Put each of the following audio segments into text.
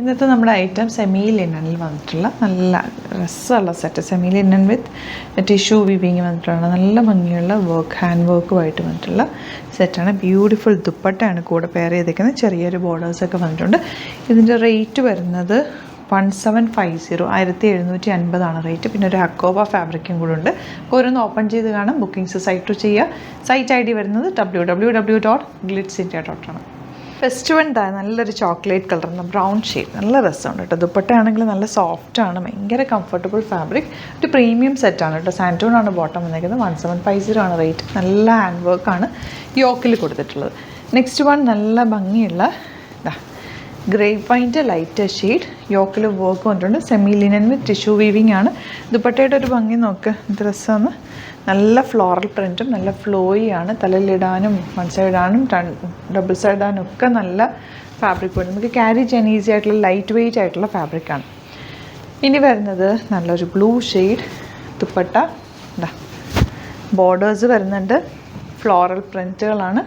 ഇന്നത്തെ നമ്മുടെ item semi ലിനനിൽ വന്നിട്ടുള്ള നല്ല രസമുള്ള സെറ്റ്. സെമി ലിനൻ വിത്ത് ടിഷ്യൂ വീവിങ് വന്നിട്ടുള്ള നല്ല ഭംഗിയുള്ള വർക്ക്, ഹാൻഡ് വർക്കുമായിട്ട് വന്നിട്ടുള്ള സെറ്റാണ്. ബ്യൂട്ടിഫുൾ ദുപ്പട്ടയാണ് കൂടെ പെയർ ചെയ്തേക്കുന്നത്. ചെറിയൊരു ബോർഡേഴ്സൊക്കെ വന്നിട്ടുണ്ട്. ഇതിൻ്റെ റേറ്റ് വരുന്നത് 1750, 1750 റേറ്റ്. പിന്നെ ഒരു അക്കോബ ഫാബ്രിക്കും കൂടെ ഉണ്ട്. ഓരോന്ന് ഓപ്പൺ ചെയ്ത് കാണാം. ബുക്കിംഗ്സ് സൈറ്റ് ചെയ്യുക. സൈറ്റ് ID വരുന്നത് www.glitzindia.com. ഫസ്റ്റ് വൺ നല്ലൊരു ചോക്ലേറ്റ് കളർ, ബ്രൗൺ ഷെയ്ഡ്, നല്ല രസമുണ്ട് കേട്ടോ. ദുപ്പട്ടയാണെങ്കിൽ നല്ല സോഫ്റ്റാണ്, ഭയങ്കര കംഫർട്ടബിൾ ഫാബ്രിക്. ഒരു പ്രീമിയം സെറ്റാണ് കേട്ടോ. സാൻറ്റൂൺ ആണ് ബോട്ടം വന്നേക്കുന്നത്. 1750 റേറ്റ്. നല്ല ഹാൻഡ് വർക്കാണ് യോക്കിൽ കൊടുത്തിട്ടുള്ളത്. നെക്സ്റ്റ് വൺ നല്ല ഭംഗിയുള്ള ഗ്രേപ്പ് വൈൻ്റെ ലൈറ്റ് ഷെയ്ഡ്, യോക്കിൽ വർക്ക് വന്നിട്ടുണ്ട്. സെമി ലിനൻ വിത്ത് ടിഷ്യൂ വീവിങ് ആണ്. ദുപ്പട്ടയുടെ ഒരു ഭംഗി നോക്ക്, ഇത് രസമാണ്. നല്ല ഫ്ലോറൽ പ്രിൻറ്റും നല്ല ഫ്ലോയി ആണ്. തലയിലിടാനും വൺ സൈഡ് ഇടാനും ഡബിൾ സൈഡ് ഇടാനും ഒക്കെ നല്ല ഫാബ്രിക് വരും. നമുക്ക് ക്യാരി ചെയ്യാൻ ഈസി ആയിട്ടുള്ള ലൈറ്റ് വെയ്റ്റ് ആയിട്ടുള്ള ഫാബ്രിക്കാണ്. ഇനി വരുന്നത് നല്ലൊരു ബ്ലൂ ഷെയ്ഡ് ദുപ്പട്ട. ബോർഡേഴ്സ് വരുന്നുണ്ട്, ഫ്ലോറൽ പ്രിൻറ്റുകളാണ്.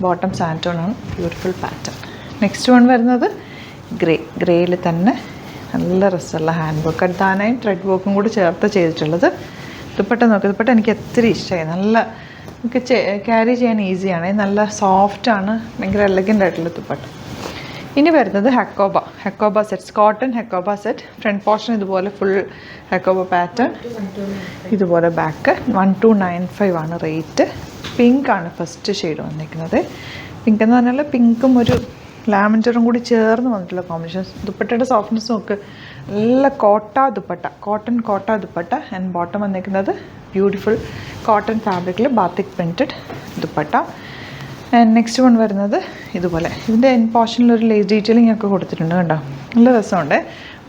ബോട്ടം സാൻറ്റോൺ ആണ്. Beautiful pattern. നെക്സ്റ്റ് വൺ വരുന്നത് ഗ്രേയിൽ തന്നെ നല്ല രസമുള്ള ഹാൻഡ് വർക്ക്, അഡ്ദാനയും ത്രെഡ് വർക്കും കൂടി ചേർത്ത് ചെയ്തിട്ടുള്ളത്. ദുപ്പട്ട നോക്കുക. ദുപ്പട്ട എനിക്ക് ഒത്തിരി ഇഷ്ടമായി. നല്ല നമുക്ക് ക്യാരി ചെയ്യാൻ ഈസിയാണ്. നല്ല സോഫ്റ്റാണ്, ഭയങ്കര എലഗൻ്റ് ആയിട്ടുള്ള ദുപ്പട്ട. ഇനി വരുന്നത് hakoba sets, cotton hakoba set. Front portion ഇതുപോലെ ഫുൾ ഹെക്കോബ പാറ്റേൺ, ഇതുപോലെ ബാക്ക്. 1295 റേറ്റ്. പിങ്ക് ആണ് ഫസ്റ്റ് ഷെയ്ഡ് വന്നിരിക്കുന്നത്. പിങ്ക് എന്ന് പറഞ്ഞാൽ പിങ്കും ഒരു ലാവൻഡറും കൂടി ചേർന്ന് വന്നിട്ടുള്ള കോമ്പിനേഷൻ. ദുപ്പട്ടയുടെ സോഫ്റ്റ്നെസ് നോക്ക്. നല്ല കോട്ടൺ കോട്ട ദുപ്പട്ട. ആൻഡ് ബോട്ടം വന്നിരിക്കുന്നത് ബ്യൂട്ടിഫുൾ കോട്ടൺ ഫാബ്രിക്കിൽ batik printed dupatta. And next one വരുന്നത് ഇതുപോലെ. ഇതിൻ്റെ എൻ പോർഷനിലൊരു ലേസ് ഡീറ്റെയിലിംഗ് ഒക്കെ കൊടുത്തിട്ടുണ്ട് കേട്ടോ. നല്ല രസമുണ്ട്.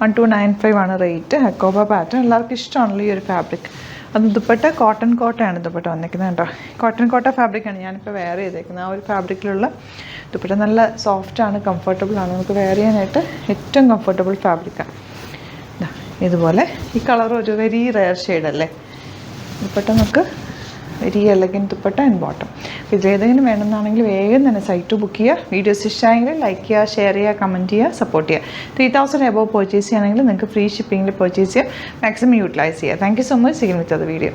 1295 റേറ്റ്. ഹെക്കോബ പാറ്റേൺ. എല്ലാവർക്കും ഇഷ്ടമാണല്ലോ ഈ ഒരു ഫാബ്രിക്. അത് ദുപ്പട്ട കോട്ടയാണ് ദുപ്പട്ട വന്നിരിക്കുന്നത് കേട്ടോ. കോട്ടൺ ഫാബ്രിക്കാണ് ഞാനിപ്പോൾ വെയർ ചെയ്തേക്കുന്നത്. ആ ഒരു ഫാബ്രിക്കിലുള്ള ദുപ്പട്ട നല്ല സോഫ്റ്റാണ്, കംഫർട്ടബിളാണ്. നമുക്ക് വെയർ ചെയ്യാനായിട്ട് ഏറ്റവും കംഫർട്ടബിൾ ഫാബ്രിക്കാണ്. ഇതുപോലെ ഈ കളർ ഒരു വെരി റെയർ ഷെയ്ഡല്ലേ. ദുപ്പട്ട നമുക്ക് very elegant dupatta and bottom. അപ്പോൾ ഇതിലേതെങ്കിലും വേണമെന്നാണെങ്കിൽ വേഗം തന്നെ സൈറ്റ് ബുക്ക് ചെയ്യുക. വീഡിയോസ് ഇഷ്ടമായെങ്കിൽ ലൈക്ക് ചെയ്യുക, ഷെയർ ചെയ്യുക, കമൻറ്റ് ചെയ്യുക, സപ്പോർട്ട് ചെയ്യുക. 3000 എബോവ് പർച്ചേസ് ചെയ്യുകയാണെങ്കിൽ നിങ്ങൾക്ക് ഫ്രീ ഷിപ്പിങ്ങിൽ പർച്ചേസ് ചെയ്യുക. മാക്സിമം യൂട്ടിലൈസ് ചെയ്യുക. Thank you so much. Seen with the video.